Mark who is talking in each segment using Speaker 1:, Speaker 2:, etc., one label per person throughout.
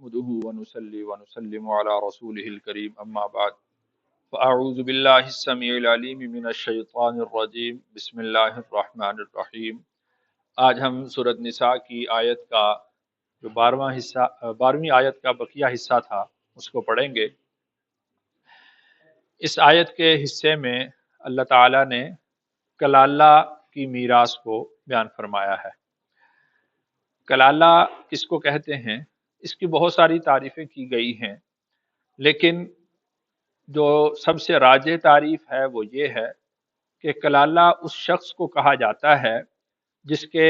Speaker 1: نحمده ونصلي ونسلم على رسوله الكريم أما بعد فأعوذ بالله السميع العليم من الشيطان الرجيم بسم الله الرحمن الرحيم۔ آج ہم سورۃ نساء کی آیت کا جو 12ویں آیت کا بقیہ حصہ تھا اس کو پڑھیں گے۔ اس آیت کے حصے میں اللہ تعالیٰ نے کلالہ کی میراث کو بیان فرمایا ہے۔ کلالہ کس کو کہتے ہیں، اس کی بہت ساری تعریفیں کی گئی ہیں، لیکن جو سب سے راجح تعریف ہے وہ یہ ہے کہ کلالہ اس شخص کو کہا جاتا ہے جس کے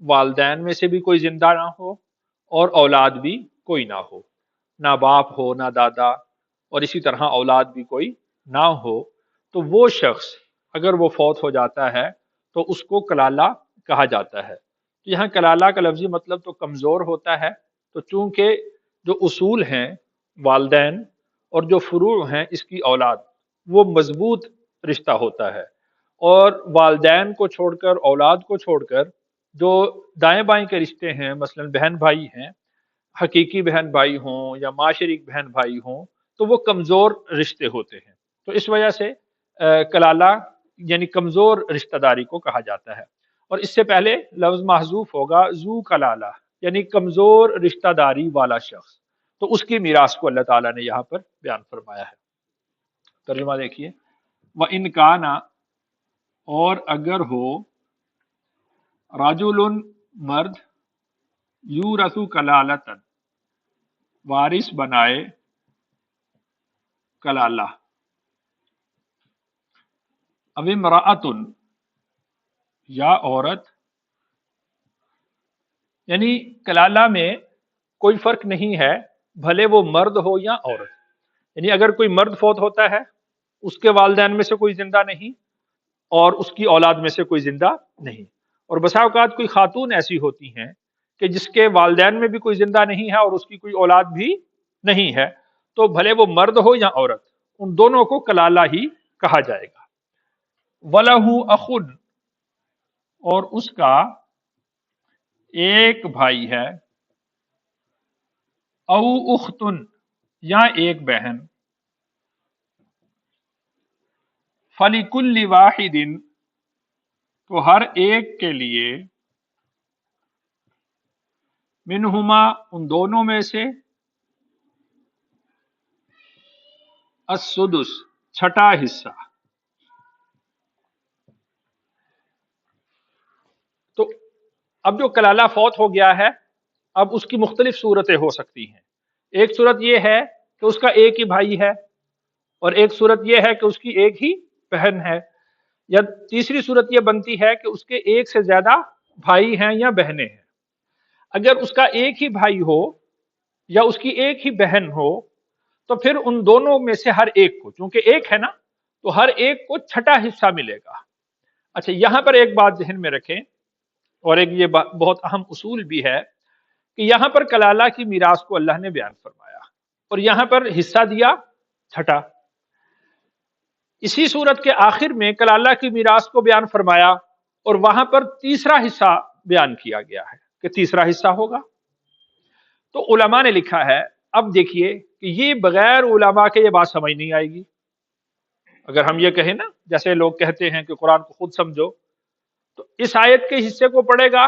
Speaker 1: والدین میں سے بھی کوئی زندہ نہ ہو اور اولاد بھی کوئی نہ ہو، نہ باپ ہو نہ دادا، اور اسی طرح اولاد بھی کوئی نہ ہو، تو وہ شخص اگر وہ فوت ہو جاتا ہے تو اس کو کلالہ کہا جاتا ہے۔ تو یہاں کلالہ کا لفظی مطلب تو کمزور ہوتا ہے، تو چونکہ جو اصول ہیں والدین اور جو فروع ہیں اس کی اولاد، وہ مضبوط رشتہ ہوتا ہے، اور والدین کو چھوڑ کر اولاد کو چھوڑ کر جو دائیں بائیں کے رشتے ہیں، مثلا بہن بھائی ہیں، حقیقی بہن بھائی ہوں یا معاشرک بہن بھائی ہوں، تو وہ کمزور رشتے ہوتے ہیں۔ تو اس وجہ سے کلالہ یعنی کمزور رشتہ داری کو کہا جاتا ہے، اور اس سے پہلے لفظ محذوف ہوگا ذو کلالہ، یعنی کمزور رشتہ داری والا شخص، تو اس کی میراث کو اللہ تعالیٰ نے یہاں پر بیان فرمایا ہے۔ ترجمہ دیکھیے، وَإِنْ كَانَ، اور اگر ہو، رجل مرد، یورث کلالۃ، وارث بنائے کلالہ، او امرأۃ، یا عورت، یعنی کلالہ میں کوئی فرق نہیں ہے بھلے وہ مرد ہو یا عورت، یعنی اگر کوئی مرد فوت ہوتا ہے اس کے والدین میں سے کوئی زندہ نہیں اور اس کی اولاد میں سے کوئی زندہ نہیں، اور بسا اوقات کوئی خاتون ایسی ہوتی ہیں کہ جس کے والدین میں بھی کوئی زندہ نہیں ہے اور اس کی کوئی اولاد بھی نہیں ہے، تو بھلے وہ مرد ہو یا عورت، ان دونوں کو کلالہ ہی کہا جائے گا۔ وَلَهُ أَخٌ، اور اس کا ایک بھائی ہے، او اختن، یا ایک بہن، فَلِكُلِّ وَاحِدٍ، تو ہر ایک کے لیے، منہما، ان دونوں میں سے، السدس، چھٹا حصہ۔ تو اب جو کلالہ فوت ہو گیا ہے، اب اس کی مختلف صورتیں ہو سکتی ہیں۔ ایک صورت یہ ہے کہ اس کا ایک ہی بھائی ہے، اور ایک صورت یہ ہے کہ اس کی ایک ہی بہن ہے، یا تیسری صورت یہ بنتی ہے کہ اس کے ایک سے زیادہ بھائی ہیں یا بہنیں ہیں۔ اگر اس کا ایک ہی بھائی ہو یا اس کی ایک ہی بہن ہو تو پھر ان دونوں میں سے ہر ایک کو، چونکہ ایک ہے نا، تو ہر ایک کو چھٹا حصہ ملے گا۔ اچھا، یہاں پر ایک بات ذہن میں رکھیں، اور ایک یہ بہت اہم اصول بھی ہے کہ یہاں پر کلالہ کی میراث کو اللہ نے بیان فرمایا اور یہاں پر حصہ دیا چھٹا۔ اسی صورت کے آخر میں کلالہ کی میراث کو بیان فرمایا اور وہاں پر تیسرا حصہ بیان کیا گیا ہے کہ تیسرا حصہ ہوگا۔ تو علماء نے لکھا ہے، اب دیکھیے کہ یہ بغیر علماء کے یہ بات سمجھ نہیں آئے گی۔ اگر ہم یہ کہیں نا، جیسے لوگ کہتے ہیں کہ قرآن کو خود سمجھو، تو اس آیت کے حصے کو پڑھے گا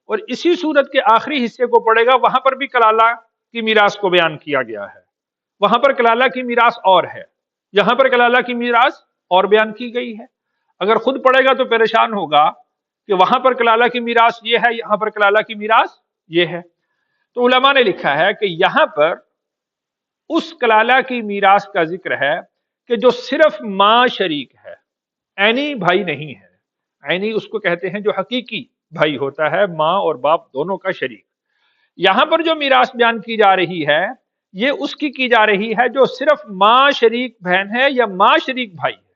Speaker 1: اور اسی صورت کے آخری حصے کو پڑھے گا، وہاں پر بھی کلالہ کی میراث کو بیان کیا گیا ہے، وہاں پر کلالہ کی میراث اور ہے، یہاں پر کلالہ کی میراث اور بیان کی گئی ہے۔ اگر خود پڑھے گا تو پریشان ہوگا کہ وہاں پر کلالہ کی میراث یہ ہے، یہاں پر کلالہ کی میراث یہ ہے۔ تو علماء نے لکھا ہے کہ یہاں پر اس کلالہ کی میراث کا ذکر ہے کہ جو صرف ماں شریک ہے، عینی بھائی نہیں ہے۔ عینی اس کو کہتے ہیں جو حقیقی بھائی ہوتا ہے، ماں اور باپ دونوں کا شریک۔ یہاں پر جو میراث بیان کی جا رہی ہے یہ اس کی جا رہی ہے جو صرف ماں شریک بہن ہے یا ماں شریک بھائی ہے۔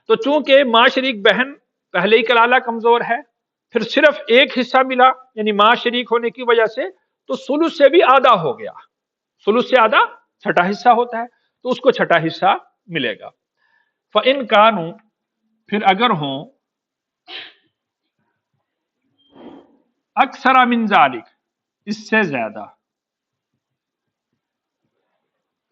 Speaker 1: تو چونکہ ماں شریک بہن پہلے ہی کلالہ کمزور ہے، پھر صرف ایک حصہ ملا یعنی ماں شریک ہونے کی وجہ سے، تو ثلث سے بھی آدھا ہو گیا، ثلث سے آدھا چھٹا حصہ ہوتا ہے، تو اس کو چھٹا حصہ ملے گا۔ فَإِنْ كَانُوا، پھر اگر ہوں، اکثر من ذالک، اس سے زیادہ،